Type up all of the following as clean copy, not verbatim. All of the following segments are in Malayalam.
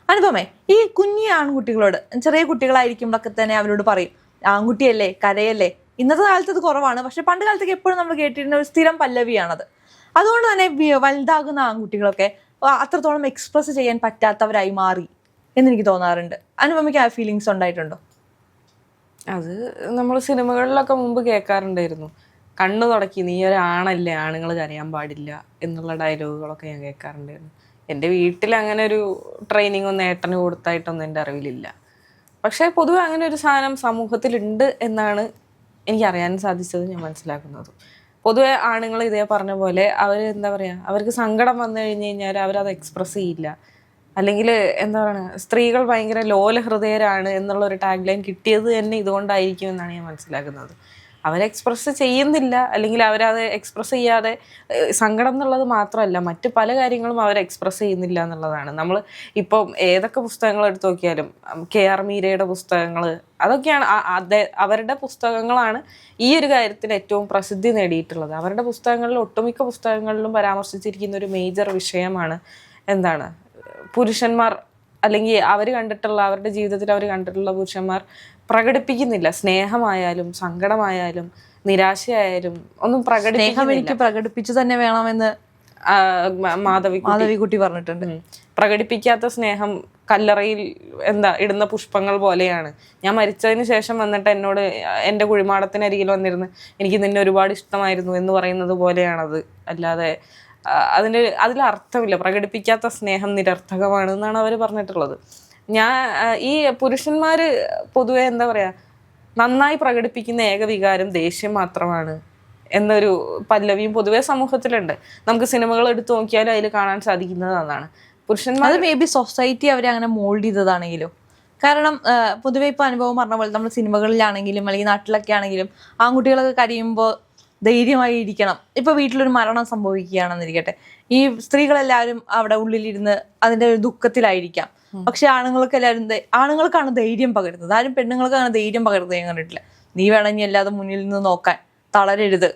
അനുപമേ, ഈ കുഞ്ഞി ആൺകുട്ടികളോട്, ചെറിയ കുട്ടികളായിരിക്കുമ്പോഴൊക്കെ തന്നെ അവരോട് പറയും ആൺകുട്ടിയല്ലേ കരയല്ലേ. ഇന്നത്തെ കാലത്ത് അത് കുറവാണ്, പക്ഷെ പണ്ട് കാലത്തൊക്കെ എപ്പോഴും നമ്മൾ കേട്ടിരുന്ന ഒരു സ്ഥിരം പല്ലവിയാണത്. അതുകൊണ്ട് തന്നെ വലുതാകുന്ന ആൺകുട്ടികളൊക്കെ അത്രത്തോളം എക്സ്പ്രസ് ചെയ്യാൻ പറ്റാത്തവരായി മാറി എന്നെനിക്ക് തോന്നാറുണ്ട്. അനുപമയ്ക്ക് ആ ഫീലിങ്സ് ഉണ്ടായിട്ടുണ്ടോ? അത് നമ്മൾ സിനിമകളിലൊക്കെ മുമ്പ് കേൾക്കാറുണ്ടായിരുന്നു. കണ്ണു തുടക്കി നീ ഒരാണല്ലേ, ആണുങ്ങൾ കരയാൻ പാടില്ല എന്നുള്ള ഡയലോഗുകളൊക്കെ ഞാൻ കേൾക്കാറുണ്ടായിരുന്നു. എൻ്റെ വീട്ടിൽ അങ്ങനെ ഒരു ട്രെയിനിങ് ഒന്നും ഏട്ടന് കൊടുത്തായിട്ടൊന്നും എൻ്റെ അറിവിലില്ല. പക്ഷേ പൊതുവെ അങ്ങനെ ഒരു സാധനം സമൂഹത്തിലുണ്ട് എന്നാണ് എനിക്കറിയാൻ സാധിച്ചത്, ഞാൻ മനസ്സിലാക്കുന്നത്. പൊതുവെ ആണുങ്ങൾ ഇതേ പറഞ്ഞ പോലെ അവർ എന്താ പറയുക, അവർക്ക് സങ്കടം വന്നു കഴിഞ്ഞ് കഴിഞ്ഞാൽ അവരത് എക്സ്പ്രസ് ചെയ്യില്ല. അല്ലെങ്കിൽ എന്താ പറയുക, സ്ത്രീകൾ ഭയങ്കര ലോല ഹൃദയരാണ് എന്നുള്ള ഒരു ടാഗ് ലൈൻ കിട്ടിയത് തന്നെ ഇതുകൊണ്ടായിരിക്കും എന്നാണ് ഞാൻ മനസ്സിലാക്കുന്നത്. അവർ എക്സ്പ്രസ് ചെയ്യുന്നില്ല, അല്ലെങ്കിൽ അവരത് എക്സ്പ്രസ് ചെയ്യാതെ സങ്കടം എന്നുള്ളത് മാത്രമല്ല, മറ്റ് പല കാര്യങ്ങളും അവർ എക്സ്പ്രസ് ചെയ്യുന്നില്ല എന്നുള്ളതാണ്. നമ്മൾ ഇപ്പം ഏതൊക്കെ പുസ്തകങ്ങൾ എടുത്തു നോക്കിയാലും KR മീരയുടെ പുസ്തകങ്ങൾ, അതൊക്കെയാണ് അവരുടെ പുസ്തകങ്ങളാണ് ഈ ഒരു കാര്യത്തിൽ ഏറ്റവും പ്രസിദ്ധി നേടിയിട്ടുള്ളത്. അവരുടെ പുസ്തകങ്ങളിൽ ഒട്ടുമിക്ക പുസ്തകങ്ങളിലും പരാമർശിച്ചിരിക്കുന്ന ഒരു മേജർ വിഷയമാണ് എന്താണ്, പുരുഷന്മാർ അല്ലെങ്കിൽ അവർ കണ്ടിട്ടുള്ള, അവരുടെ ജീവിതത്തിൽ അവർ കണ്ടിട്ടുള്ള പുരുഷന്മാർ പ്രകടിപ്പിക്കുന്നില്ല. സ്നേഹമായാലും സങ്കടമായാലും നിരാശയായാലും ഒന്നും പ്രകടിപ്പിച്ചു തന്നെ വേണമെന്ന് മാധവിക്കുട്ടി പറഞ്ഞിട്ടുണ്ട്. പ്രകടിപ്പിക്കാത്ത സ്നേഹം കല്ലറയിൽ ഇടുന്ന പുഷ്പങ്ങൾ പോലെയാണ്. ഞാൻ മരിച്ചതിന് ശേഷം വന്നിട്ട് എന്നോട് എൻ്റെ കുഴിമാടത്തിനരികിൽ വന്നിരുന്ന് എനിക്ക് നിന്നെ ഒരുപാട് ഇഷ്ടമായിരുന്നു എന്ന് പറയുന്നത് പോലെയാണത്. അല്ലാതെ അതിൽ അർത്ഥമില്ല. പ്രകടിപ്പിക്കാത്ത സ്നേഹം നിരർത്ഥകമാണ് എന്നാണ് അവർ പറഞ്ഞിട്ടുള്ളത്. ഈ പുരുഷന്മാർ പൊതുവെ എന്താ പറയുക, നന്നായി പ്രകടിപ്പിക്കുന്ന ഏക വികാരം ദേഷ്യം മാത്രമാണ് എന്നൊരു പല്ലവിയും പൊതുവെ സമൂഹത്തിലുണ്ട്. നമുക്ക് സിനിമകൾ എടുത്തു നോക്കിയാലും അതിൽ കാണാൻ സാധിക്കുന്നത് അതാണ്. പുരുഷന്മാർ മേ ബി സൊസൈറ്റി അവരെ അങ്ങനെ മോൾഡ് ചെയ്തതാണെങ്കിലും. കാരണം പൊതുവെ ഇപ്പൊ അനുഭവം പറഞ്ഞ പോലെ നമ്മൾ സിനിമകളിലാണെങ്കിലും അല്ലെങ്കിൽ നാട്ടിലൊക്കെ ആണെങ്കിലും ആൺകുട്ടികളൊക്കെ കരയുമ്പോൾ ധൈര്യമായി ഇരിക്കണം. ഇപ്പൊ വീട്ടിലൊരു മരണം സംഭവിക്കുകയാണെന്നിരിക്കട്ടെ, ഈ സ്ത്രീകളെല്ലാവരും അവിടെ ഉള്ളിലിരുന്ന് അതിന്റെ ഒരു ദുഃഖത്തിലായിരിക്കാം. പക്ഷെ ആണുങ്ങൾക്കാണ് ധൈര്യം പകരുന്നത്. ആരും പെണ്ണുങ്ങൾക്ക് അങ്ങനെ ധൈര്യം പകരുന്നത് ഞാൻ കണ്ടിട്ടില്ല. നീ വേണമെങ്കിൽ അല്ലാതെ മുന്നിൽ നിന്ന് നോക്കാൻ, തളരരുത്,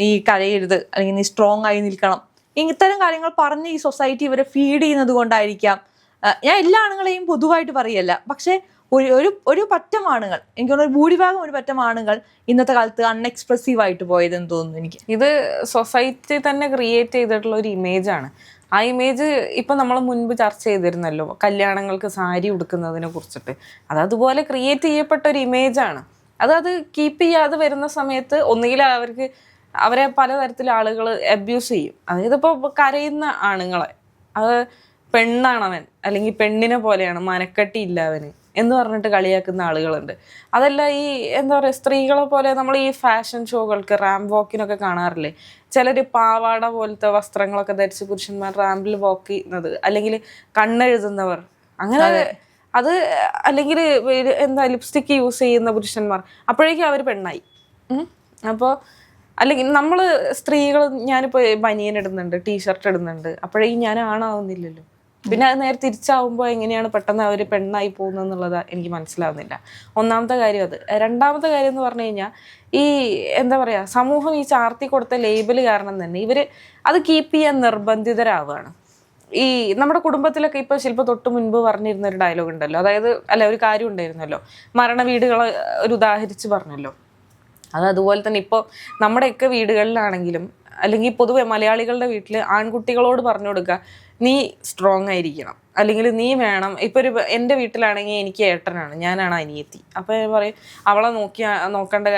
നീ കരയരുത്, അല്ലെങ്കിൽ നീ സ്ട്രോങ് ആയി നിൽക്കണം, ഇത്തരം കാര്യങ്ങൾ പറഞ്ഞ് ഈ സൊസൈറ്റി ഇവരെ ഫീഡ് ചെയ്യുന്നത് കൊണ്ടായിരിക്കാം. ഞാൻ എല്ലാ ആണുങ്ങളെയും പൊതുവായിട്ട് പറയല്ല, പക്ഷെ ഒരു പറ്റം ആണുങ്ങൾ, എനിക്ക് തോന്നുന്നു ഭൂരിഭാഗം ഒരു പറ്റം ആണുങ്ങൾ ഇന്നത്തെ കാലത്ത് അൺഎക്സ്പ്രസീവ് ആയിട്ട് പോയതെന്ന് തോന്നുന്നു എനിക്ക്. ഇത് സൊസൈറ്റി തന്നെ ക്രിയേറ്റ് ചെയ്തിട്ടുള്ള ഒരു ഇമേജാണ്. ആ ഇമേജ് ഇപ്പം നമ്മൾ മുൻപ് ചർച്ച ചെയ്തിരുന്നല്ലോ, കല്യാണങ്ങൾക്ക് സാരി ഉടുക്കുന്നതിനെ കുറിച്ചിട്ട്. അതുപോലെ ക്രിയേറ്റ് ചെയ്യപ്പെട്ട ഒരു ഇമേജാണ്. അത് കീപ്പ് ചെയ്യാതെ വരുന്ന സമയത്ത് ഒന്നുകിൽ അവരെ പലതരത്തിൽ ആളുകൾ അബ്യൂസ് ചെയ്യും. അതായത് ഇപ്പോൾ കരയുന്ന ആണുങ്ങളെ, അത് പെണ്ണാണവൻ, അല്ലെങ്കിൽ പെണ്ണിനെ പോലെയാണ്, മനക്കെട്ടി ഇല്ല അവന് എന്ന് പറഞ്ഞിട്ട് കളിയാക്കുന്ന ആളുകളുണ്ട്. അതല്ല, ഈ എന്താ പറയുക, സ്ത്രീകളെ പോലെ നമ്മൾ ഈ ഫാഷൻ ഷോകൾക്ക്, റാമ്പ് വാക്കിനൊക്കെ കാണാറില്ലേ, ചിലർ പാവാട പോലത്തെ വസ്ത്രങ്ങളൊക്കെ ധരിച്ച് പുരുഷന്മാർ റാമ്പിൽ വാക്ക് ചെയ്യുന്നത്, അല്ലെങ്കിൽ കണ്ണെഴുതുന്നവർ, അങ്ങനെ അത്, അല്ലെങ്കിൽ ലിപ്സ്റ്റിക്ക് യൂസ് ചെയ്യുന്ന പുരുഷന്മാർ, അപ്പോഴേക്കും അവർ പെണ്ണായി. അപ്പോൾ അല്ലെങ്കിൽ നമ്മൾ സ്ത്രീകൾ, ഞാനിപ്പോൾ ബനിയൻ ഇടുന്നുണ്ട്, ടീഷർട്ട് ഇടുന്നുണ്ട്, അപ്പോഴേക്കും ഞാൻ ആണാവുന്നില്ലല്ലോ. പിന്നെ അത് നേരെ തിരിച്ചാവുമ്പോൾ എങ്ങനെയാണ് പെട്ടെന്ന് അവർ പെണ്ണായി പോകുന്നത് എന്നുള്ളത് എനിക്ക് മനസ്സിലാവുന്നില്ല. ഒന്നാമത്തെ കാര്യം അത്. രണ്ടാമത്തെ കാര്യം എന്ന് പറഞ്ഞു കഴിഞ്ഞാൽ, ഈ എന്താ പറയുക, സമൂഹം ഈ ചാർത്തി കൊടുത്ത ലേബൽ കാരണം തന്നെ ഇവർ അത് കീപ്പ് ചെയ്യാൻ നിർബന്ധിതരാവുകയാണ്. ഈ നമ്മുടെ കുടുംബത്തിലൊക്കെ ഇപ്പോൾ ശില്പ തൊട്ട് മുൻപ് പറഞ്ഞിരുന്ന ഒരു ഡയലോഗ് ഉണ്ടല്ലോ, അതായത് ഒരു കാര്യം ഉണ്ടായിരുന്നല്ലോ, മരണ വീടുകൾ ഒരു ഉദാഹരിച്ച് പറഞ്ഞല്ലോ. അതുപോലെ തന്നെ ഇപ്പോൾ നമ്മുടെയൊക്കെ വീടുകളിലാണെങ്കിലും, അല്ലെങ്കിൽ പൊതുവെ മലയാളികളുടെ വീട്ടിൽ ആൺകുട്ടികളോട് പറഞ്ഞു കൊടുക്കുക, നീ സ്ട്രോങ് ആയിരിക്കണം, അല്ലെങ്കിൽ നീ വേണം. ഇപ്പോൾ എൻ്റെ വീട്ടിലാണെങ്കിൽ എനിക്ക് ഏട്ടനാണ്, ഞാനാണ് അനിയത്തി. അപ്പോൾ ഞാൻ പറയും, അവളെ നോക്കേണ്ട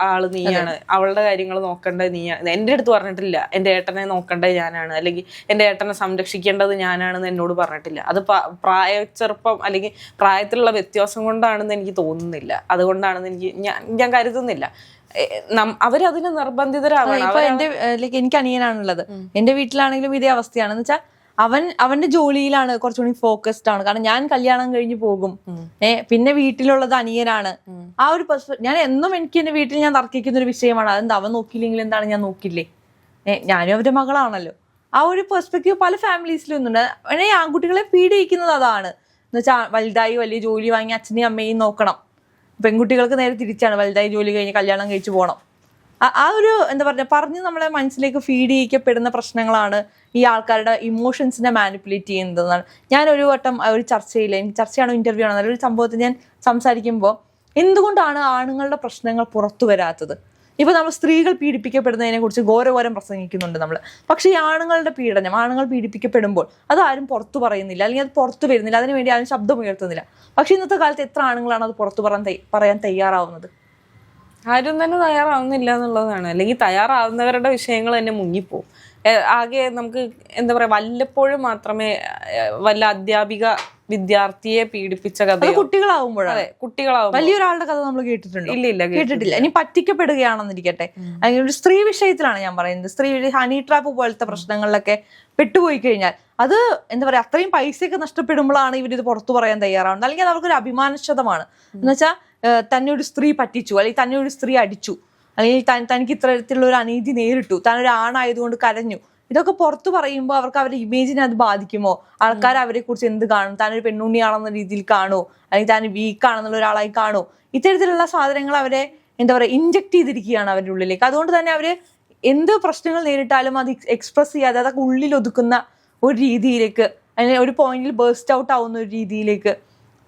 ആള് നീയാണ്, അവളുടെ കാര്യങ്ങൾ നോക്കേണ്ടത് നീയാണ്. എൻ്റെ അടുത്ത് പറഞ്ഞിട്ടില്ല എൻ്റെ ഏട്ടനെ നോക്കേണ്ടത് ഞാനാണ്, അല്ലെങ്കിൽ എൻ്റെ ഏട്ടനെ സംരക്ഷിക്കേണ്ടത് ഞാനാണെന്ന് എന്നോട് പറഞ്ഞിട്ടില്ല. അത് ചെറുപ്പം അല്ലെങ്കിൽ പ്രായത്തിലുള്ള വ്യത്യാസം കൊണ്ടാണെന്ന് എനിക്ക് തോന്നുന്നില്ല, അതുകൊണ്ടാണെന്ന് ഞാൻ കരുതുന്നില്ല. അവരതിന് നിർബന്ധിതരാവണം. എനിക്ക് അനിയനാണുള്ളത്. എൻ്റെ വീട്ടിലാണെങ്കിലും ഇതേ അവസ്ഥയാണെന്ന് വെച്ചാൽ അവന്റെ ജോലിയിലാണ് കുറച്ചുകൂടി ഫോക്കസ്ഡ് ആണ്. കാരണം ഞാൻ കല്യാണം കഴിഞ്ഞ് പോകും, പിന്നെ വീട്ടിലുള്ളത് അനിയനാണ്. ആ ഒരു ഞാൻ എന്നും എനിക്ക് എന്റെ വീട്ടിൽ ഞാൻ തർക്കിക്കുന്ന ഒരു വിഷയമാണ്. അതെന്താ അവൻ നോക്കിയില്ലെങ്കിൽ എന്താണ് ഞാൻ നോക്കില്ലേ, ഞാനും അവരുടെ മകളാണല്ലോ. ആ ഒരു പെർസ്പെക്റ്റീവ് പല ഫാമിലീസിലും ഒന്നുണ്ട്. ആൺകുട്ടികളെ ഫീഡ് ചെയ്യിക്കുന്നത് അതാണ്. എന്ന് വെച്ചാൽ വലുതായി വലിയ ജോലി വാങ്ങി അച്ഛനെയും അമ്മയും നോക്കണം. പെൺകുട്ടികൾക്ക് നേരെ തിരിച്ചാണ്, വലുതായി ജോലി കഴിഞ്ഞ് കല്യാണം കഴിച്ചു പോകണം. ആ ഒരു എന്താ പറയുക പറഞ്ഞ് നമ്മളെ മനസ്സിലേക്ക് ഫീഡ് ചെയ്യിക്കപ്പെടുന്ന പ്രശ്നങ്ങളാണ് ഈ ആൾക്കാരുടെ ഇമോഷൻസിനെ മാനിപ്പുലേറ്റ് ചെയ്യുന്നതെന്നാണ്. ഞാൻ ഒരു വട്ടം ഒരു ചർച്ചയിൽ, എനിക്ക് ചർച്ചയാണോ ഇന്റർവ്യൂ ആണോ ഒരു സംഭവത്തിൽ ഞാൻ സംസാരിക്കുമ്പോൾ എന്തുകൊണ്ടാണ് ആണുങ്ങളുടെ പ്രശ്നങ്ങൾ പുറത്തു വരാത്തത്? ഇപ്പൊ നമ്മൾ സ്ത്രീകൾ പീഡിപ്പിക്കപ്പെടുന്നതിനെ കുറിച്ച് ഘോരഘോരം പ്രസംഗിക്കുന്നുണ്ട് നമ്മൾ. പക്ഷേ ഈ ആണുങ്ങളുടെ പീഡനം, ആണുങ്ങൾ പീഡിപ്പിക്കപ്പെടുമ്പോൾ അത് ആരും പുറത്തു പറയുന്നില്ല, അല്ലെങ്കിൽ അത് പുറത്തു വരുന്നില്ല, അതിനുവേണ്ടി ആരും ശബ്ദം ഉയർത്തുന്നില്ല. പക്ഷെ ഇന്നത്തെ കാലത്ത് എത്ര ആണുങ്ങളാണ് അത് പുറത്തു പറയാൻ തയ്യാറാവുന്നത്? ആരും തന്നെ തയ്യാറാവുന്നില്ല എന്നുള്ളതാണ്. അല്ലെങ്കിൽ തയ്യാറാവുന്നവരുടെ വിഷയങ്ങൾ തന്നെ മുങ്ങിപ്പോവും. ആകെ നമുക്ക് എന്താ പറയാ, വല്ലപ്പോഴും മാത്രമേ വല്ല അധ്യാപിക വിദ്യാർത്ഥിയെ പീഡിപ്പിച്ച കഥ കുട്ടികളാവുമ്പോഴാണ്. കുട്ടികളാവുമ്പോൾ വലിയൊരാളുടെ കഥ നമ്മൾ കേട്ടിട്ടുണ്ടോ? ഇല്ല കേട്ടിട്ടില്ല. ഇനി പറ്റിക്കപ്പെടുകയാണെന്നിരിക്കട്ടെ, അല്ലെങ്കിൽ ഒരു സ്ത്രീ വിഷയത്തിലാണ് ഞാൻ പറയുന്നത്. സ്ത്രീ ഹണി ട്രാപ്പ് പോലത്തെ പ്രശ്നങ്ങളിലൊക്കെ പെട്ടുപോയി കഴിഞ്ഞാൽ അത് എന്താ പറയാ, അത്രയും പൈസയൊക്കെ നഷ്ടപ്പെടുമ്പോഴാണ് ഇവരിത് പുറത്തു പറയാൻ തയ്യാറാവുന്നത്. അല്ലെങ്കിൽ അവർക്കൊരു അഭിമാനക്ഷതമാണ്. എന്ന് വെച്ചാൽ തന്നെ ഒരു സ്ത്രീ പറ്റിച്ചു, അല്ലെങ്കിൽ തന്നെ ഒരു സ്ത്രീ അടിച്ചു, അല്ലെങ്കിൽ തനിക്ക് ഇത്തരത്തിലുള്ള ഒരു അനീതി നേരിട്ടു, താൻ ഒരു ആണായതുകൊണ്ട് കരഞ്ഞു, ഇതൊക്കെ പുറത്തു പറയുമ്പോൾ അവർക്ക് അവരുടെ ഇമേജിനെ അത് ബാധിക്കുമോ? ആൾക്കാർ അവരെ കുറിച്ച് എന്ത് കാണും? താനൊരു പെണ്ണുണ്ണിയാണെന്ന രീതിയിൽ കാണുമോ? അല്ലെങ്കിൽ താൻ വീക്കാണെന്നുള്ള ഒരാളായി കാണുമോ? ഇത്തരത്തിലുള്ള സാധനങ്ങൾ അവരെ എന്താ പറയുക ഇൻജക്ട് ചെയ്തിരിക്കുകയാണ് അവരുടെ ഉള്ളിലേക്ക്. അതുകൊണ്ട് തന്നെ അവര് എന്ത് പ്രശ്നങ്ങൾ നേരിട്ടാലും അത് എക്സ്പ്രസ് ചെയ്യാതെ അതൊക്കെ ഉള്ളിൽ ഒതുക്കുന്ന ഒരു രീതിയിലേക്ക്, അല്ലെങ്കിൽ ഒരു പോയിന്റിൽ ബേസ്റ്റ് ഔട്ട് ആവുന്ന ഒരു രീതിയിലേക്ക്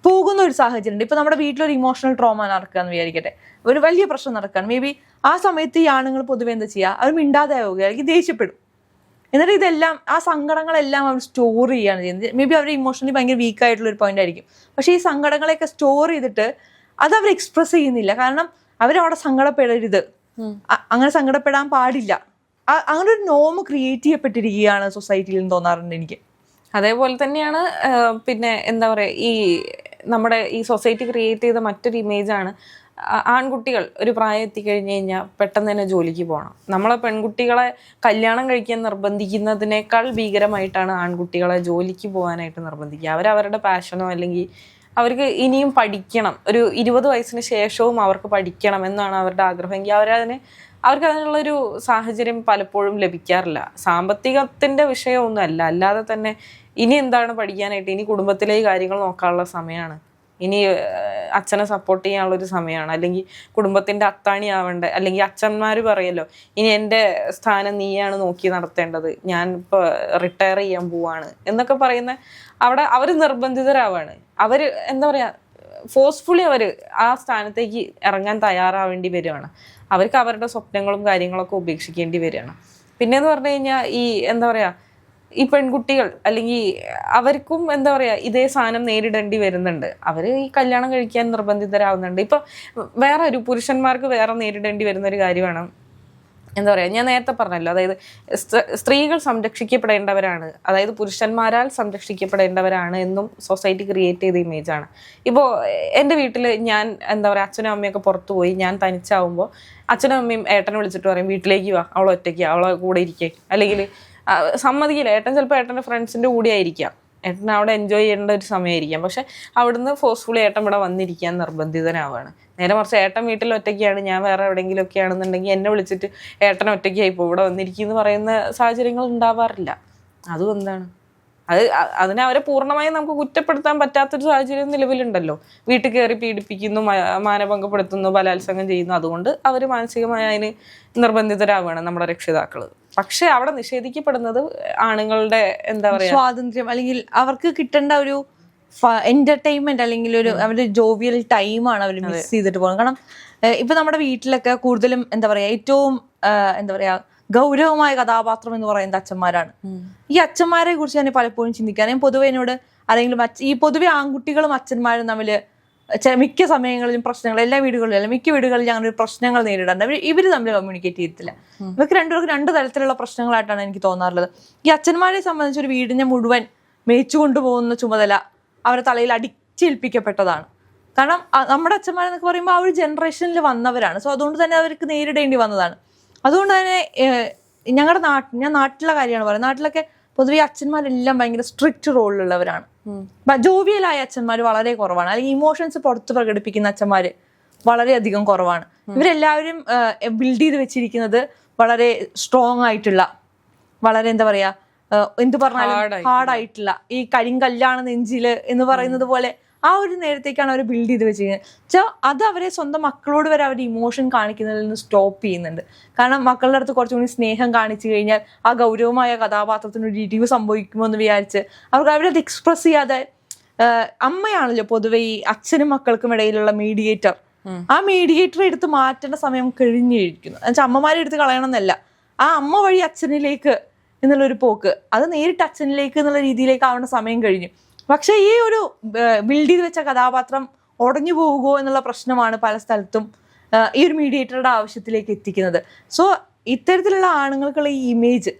പോകുന്ന ഒരു സാഹചര്യം ഉണ്ട്. ഇപ്പൊ നമ്മുടെ വീട്ടിലൊരു ഇമോഷണൽ ട്രോമ നടക്കുകയെന്ന് വിചാരിക്കട്ടെ, ഒരു വലിയ പ്രശ്നം നടക്കുകയാണ്. മേ ബി ആ സമയത്ത് ഈ ആണുങ്ങൾ പൊതുവെ എന്താ ചെയ്യുക, അവർ മിണ്ടാതെ ആവുക, അല്ലെങ്കിൽ ദേഷ്യപ്പെടും. എന്നിട്ട് ഇതെല്ലാം, ആ സങ്കടങ്ങളെല്ലാം അവർ സ്റ്റോർ ചെയ്യുകയാണ് ചെയ്യുന്നത്. മേ ബി അവർ ഇമോഷണലി ഭയങ്കര വീക്ക് ആയിട്ടുള്ള ഒരു പോയിന്റ് ആയിരിക്കും. പക്ഷേ ഈ സങ്കടങ്ങളെയൊക്കെ സ്റ്റോർ ചെയ്തിട്ട് അത് അവർ എക്സ്പ്രസ് ചെയ്യുന്നില്ല. കാരണം അവരവിടെ സങ്കടപ്പെടരുത്, അങ്ങനെ സങ്കടപ്പെടാൻ പാടില്ല. അങ്ങനെ ഒരു നോം ക്രിയേറ്റ് ചെയ്യപ്പെട്ടിരിക്കുകയാണ് സൊസൈറ്റിയിൽ എന്ന് തോന്നാറുണ്ട് എനിക്ക്. അതേപോലെ തന്നെയാണ് പിന്നെ എന്താ പറയുക, ഈ നമ്മുടെ ഈ സൊസൈറ്റി ക്രിയേറ്റ് ചെയ്ത മറ്റൊരു ഇമേജാണ് ആൺകുട്ടികൾ ഒരു പ്രായം എത്തിക്കഴിഞ്ഞ് കഴിഞ്ഞാൽ പെട്ടെന്ന് തന്നെ ജോലിക്ക് പോകണം. നമ്മളെ പെൺകുട്ടികളെ കല്യാണം കഴിക്കാൻ നിർബന്ധിക്കുന്നതിനേക്കാൾ ഭീകരമായിട്ടാണ് ആൺകുട്ടികളെ ജോലിക്ക് പോകാനായിട്ട് നിർബന്ധിക്കുക. അവരവരുടെ പാഷനോ അല്ലെങ്കിൽ അവർക്ക് ഇനിയും പഠിക്കണം, ഒരു 20 വയസ്സിന് ശേഷവും അവർക്ക് പഠിക്കണം എന്നാണ് അവരുടെ ആഗ്രഹമെങ്കിൽ അവർക്ക് അതിനുള്ളൊരു സാഹചര്യം പലപ്പോഴും ലഭിക്കാറില്ല. സാമ്പത്തികത്തിൻ്റെ വിഷയമൊന്നും അല്ലാതെ തന്നെ ഇനി എന്താണ് പഠിക്കാനായിട്ട്, ഇനി കുടുംബത്തിലെ കാര്യങ്ങൾ നോക്കാനുള്ള സമയമാണ്, ഇനി അച്ഛനെ സപ്പോർട്ട് ചെയ്യാനുള്ളൊരു സമയമാണ്, അല്ലെങ്കിൽ കുടുംബത്തിൻ്റെ അത്താണി ആവേണ്ട, അല്ലെങ്കിൽ അച്ഛന്മാർ പറയല്ലോ ഇനി എൻ്റെ സ്ഥാനം നീയാണ് നോക്കി നടത്തേണ്ടത്, ഞാൻ ഇപ്പോൾ റിട്ടയർ ചെയ്യാൻ പോവാണ് എന്നൊക്കെ പറയുന്ന അവിടെ അവർ നിർബന്ധിതരാവാണ്. അവർ എന്താ പറയുക, ഫോഴ്സ്ഫുള്ളി അവർ ആ സ്ഥാനത്തേക്ക് ഇറങ്ങാൻ തയ്യാറാവേണ്ടി വരികയാണ്. അവർക്ക് അവരുടെ സ്വപ്നങ്ങളും കാര്യങ്ങളൊക്കെ ഉപേക്ഷിക്കേണ്ടി വരികയാണ്. പിന്നെയെന്ന് പറഞ്ഞു കഴിഞ്ഞാൽ ഈ എന്താ പറയുക, ഈ പെൺകുട്ടികൾ അല്ലെങ്കിൽ അവർക്കും എന്താ പറയുക ഇതേ സാധനം നേരിടേണ്ടി വരുന്നുണ്ട്. അവർ ഈ കല്യാണം കഴിക്കാൻ നിർബന്ധിതരാകുന്നുണ്ട്. ഇപ്പം വേറെ ഒരു പുരുഷന്മാർക്ക് വേറെ നേരിടേണ്ടി വരുന്ന ഒരു കാര്യമാണ് എന്താ പറയുക, ഞാൻ നേരത്തെ പറഞ്ഞല്ലോ, അതായത് സ്ത്രീകൾ സംരക്ഷിക്കപ്പെടേണ്ടവരാണ്, അതായത് പുരുഷന്മാരാൽ സംരക്ഷിക്കപ്പെടേണ്ടവരാണ് എന്നും സൊസൈറ്റി ക്രിയേറ്റ് ചെയ്ത ഇമേജാണ്. ഇപ്പോൾ എൻ്റെ വീട്ടിൽ ഞാൻ എന്താ പറയുക, അച്ഛനും അമ്മയൊക്കെ പുറത്തു പോയി ഞാൻ തനിച്ചാവുമ്പോൾ അച്ഛനും അമ്മയും ഏട്ടനെ വിളിച്ചിട്ട് പറയും വീട്ടിലേക്ക് വാ, അവളെ ഒറ്റയ്ക്ക്, അവളെ കൂടെ ഇരിക്കുക, അല്ലെങ്കിൽ സമ്മതിക്കില്ല. ഏട്ടൻ ചിലപ്പോൾ ഏട്ടൻ്റെ ഫ്രണ്ട്സിൻ്റെ കൂടെ ആയിരിക്കാം, ഏട്ടൻ അവിടെ എൻജോയ് ചെയ്യേണ്ട ഒരു സമയമായിരിക്കാം, പക്ഷെ അവിടുന്ന് ഫോഴ്സ്ഫുള്ളി ഏട്ടൻ ഇവിടെ വന്നിരിക്കാൻ നിർബന്ധിതനാവുകയാണ്. നേരെ മറിച്ച് ഏട്ടൻ വീട്ടിൽ ഒറ്റയ്ക്കാണ്, ഞാൻ വേറെ എവിടെയെങ്കിലും ഒക്കെ ആണെന്നുണ്ടെങ്കിൽ എന്നെ വിളിച്ചിട്ട് ഏട്ടൻ ഒറ്റയ്ക്കായി ഇപ്പോൾ ഇവിടെ വന്നിരിക്കുന്നു പറയുന്ന സാഹചര്യങ്ങൾ ഉണ്ടാവാറില്ല. അതും എന്താണ്, അതിനെ അവരെ പൂർണ്ണമായും നമുക്ക് കുറ്റപ്പെടുത്താൻ പറ്റാത്തൊരു സാഹചര്യം നിലവിലുണ്ടല്ലോ. വീട്ടിൽ കയറി പീഡിപ്പിക്കുന്നു, മാനഭംഗപ്പെടുത്തുന്നു, ബലാത്സംഗം ചെയ്യുന്നു. അതുകൊണ്ട് അവർ മാനസികമായി അതിന് നിർബന്ധിതരാവുകയാണ് നമ്മുടെ രക്ഷിതാക്കൾ. പക്ഷെ അവിടെ നിഷേധിക്കപ്പെടുന്നത് ആണുങ്ങളുടെ എന്താ പറയുക സ്വാതന്ത്ര്യം, അല്ലെങ്കിൽ അവർക്ക് കിട്ടേണ്ട ഒരു എന്റർടൈൻമെന്റ്, അല്ലെങ്കിൽ ഒരു അവരുടെ ജോവിയൽ ടൈമാണ് അവർ മിസ് ചെയ്തിട്ട് പോകുന്നത്. കാരണം ഇപ്പൊ നമ്മുടെ വീട്ടിലൊക്കെ കൂടുതലും എന്താ പറയാ ഏറ്റവും എന്താ പറയാ ഗൗരവമായ കഥാപാത്രം എന്ന് പറയുന്നത് അച്ഛന്മാരാണ്. ഈ അച്ഛന്മാരെ കുറിച്ച് ഞാൻ പലപ്പോഴും ചിന്തിക്കാൻ, ഞാൻ പൊതുവെ എന്നോട് ആരെങ്കിലും ഈ പൊതുവെ ആൺകുട്ടികളും അച്ഛന്മാരും തമ്മിൽ മിക്ക സമയങ്ങളിലും പ്രശ്നങ്ങൾ, എല്ലാ വീടുകളിലും മിക്ക വീടുകളിലും അങ്ങനെ പ്രശ്നങ്ങൾ നേരിടാറുണ്ട്. ഇവർ തമ്മിൽ കമ്മ്യൂണിക്കേറ്റ് ചെയ്തിട്ടില്ല. ഇവർക്ക് രണ്ടുപേർക്ക് രണ്ട് തരത്തിലുള്ള പ്രശ്നങ്ങളായിട്ടാണ് എനിക്ക് തോന്നാറുള്ളത്. ഈ അച്ഛന്മാരെ സംബന്ധിച്ച് ഒരു വീടിനെ മുഴുവൻ മേച്ചു കൊണ്ടുപോകുന്ന ചുമതല അവരെ തലയിൽ അടിച്ചേൽപ്പിക്കപ്പെട്ടതാണ്. കാരണം നമ്മുടെ അച്ഛന്മാരെന്നൊക്കെ പറയുമ്പോൾ ആ ഒരു ജനറേഷനിൽ വന്നവരാണ്. സോ അതുകൊണ്ട് തന്നെ അവർക്ക് നേരിടേണ്ടി വന്നതാണ്. അതുകൊണ്ട് തന്നെ ഞാൻ നാട്ടിലെ കാര്യമാണ് പറയുന്നത്. നാട്ടിലൊക്കെ പൊതുവെ അച്ഛന്മാരെല്ലാം ഭയങ്കര സ്ട്രിക്റ്റ് റോളിലുള്ളവരാണ്. ജോവിയലായ അച്ഛന്മാർ വളരെ കുറവാണ്, അല്ലെങ്കിൽ ഇമോഷൻസ് പുറത്ത് പ്രകടിപ്പിക്കുന്ന അച്ഛന്മാര് വളരെയധികം കുറവാണ്. ഇവരെല്ലാവരും ബിൽഡ് ചെയ്ത് വെച്ചിരിക്കുന്നത് വളരെ സ്ട്രോങ് ആയിട്ടുള്ള, വളരെ എന്താ പറയാ എന്ത് പറഞ്ഞാലും ഹാർഡായിട്ടുള്ള, ഈ കരിങ്കല്ലാണ് നെഞ്ചില് എന്ന് പറയുന്നത് പോലെ ആ ഒരു നേരത്തേക്കാണ് അവർ ബിൽഡ് ചെയ്ത് വെച്ചിരിക്കുന്നത് വെച്ചാൽ അത് അവരെ സ്വന്തം മക്കളോട് വരെ അവർ ഇമോഷൻ കാണിക്കുന്നതിൽ നിന്ന് സ്റ്റോപ്പ് ചെയ്യുന്നുണ്ട്. കാരണം മക്കളുടെ അടുത്ത് കുറച്ചും കൂടി സ്നേഹം കാണിച്ചു കഴിഞ്ഞാൽ ആ ഗൗരവമായ കഥാപാത്രത്തിന് ഒരു ഇടിവ് സംഭവിക്കുമോ എന്ന് വിചാരിച്ച് അവർക്ക് അവരത് എക്സ്പ്രസ് ചെയ്യാതെ, അമ്മയാണല്ലോ പൊതുവെ ഈ അച്ഛനും മക്കൾക്കും ഇടയിലുള്ള മീഡിയേറ്റർ, ആ മീഡിയേറ്റർ എടുത്ത് മാറ്റേണ്ട സമയം കഴിഞ്ഞിരിക്കുന്നു. എന്നുവെച്ചാൽ അമ്മമാരെ എടുത്ത് കളയണം എന്നല്ല, ആ അമ്മ വഴി അച്ഛനിലേക്ക് എന്നുള്ളൊരു പോക്ക് അത് നേരിട്ട് അച്ഛനിലേക്ക് എന്നുള്ള രീതിയിലേക്ക് ആവേണ്ട സമയം കഴിഞ്ഞു. പക്ഷെ ഈ ഒരു ബിൽഡ് ചെയ്ത് വെച്ച കഥാപാത്രം ഉടഞ്ഞു പോവുകയോ എന്നുള്ള പ്രശ്നമാണ് പല സ്ഥലത്തും ഈ ഒരു മീഡിയേറ്ററുടെ ആവശ്യത്തിലേക്ക് എത്തിക്കുന്നത്. സോ ഇത്തരത്തിലുള്ള ആണുങ്ങൾക്കുള്ള ഈ ഇമേജ്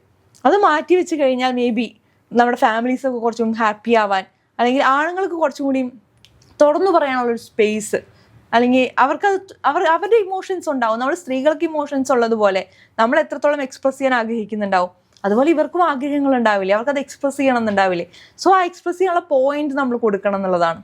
അത് മാറ്റി വെച്ച് കഴിഞ്ഞാൽ മേ ബി നമ്മുടെ ഫാമിലീസൊക്കെ കുറച്ചും ഹാപ്പി ആവാൻ, അല്ലെങ്കിൽ ആണുങ്ങൾക്ക് കുറച്ചും കൂടി തുറന്നു പറയാനുള്ളൊരു സ്പേസ്, അല്ലെങ്കിൽ അവരുടെ ഇമോഷൻസ് ഉണ്ടാവും. നമ്മൾ സ്ത്രീകൾക്ക് ഇമോഷൻസ് ഉള്ളതുപോലെ നമ്മൾ എത്രത്തോളം എക്സ്പ്രസ് ചെയ്യാൻ ആഗ്രഹിക്കുന്നുണ്ടാവും, അതുപോലെ ഇവർക്കും ആഗ്രഹങ്ങൾ ഉണ്ടാവില്ലേ, അവർക്ക് അത് എക്സ്പ്രസ് ചെയ്യണം എന്നുണ്ടാവില്ലേ. സോ ആ എക്സ്പ്രസ് ചെയ്യാനുള്ള പോയിന്റ് നമ്മൾ കൊടുക്കണം എന്നുള്ളതാണ്.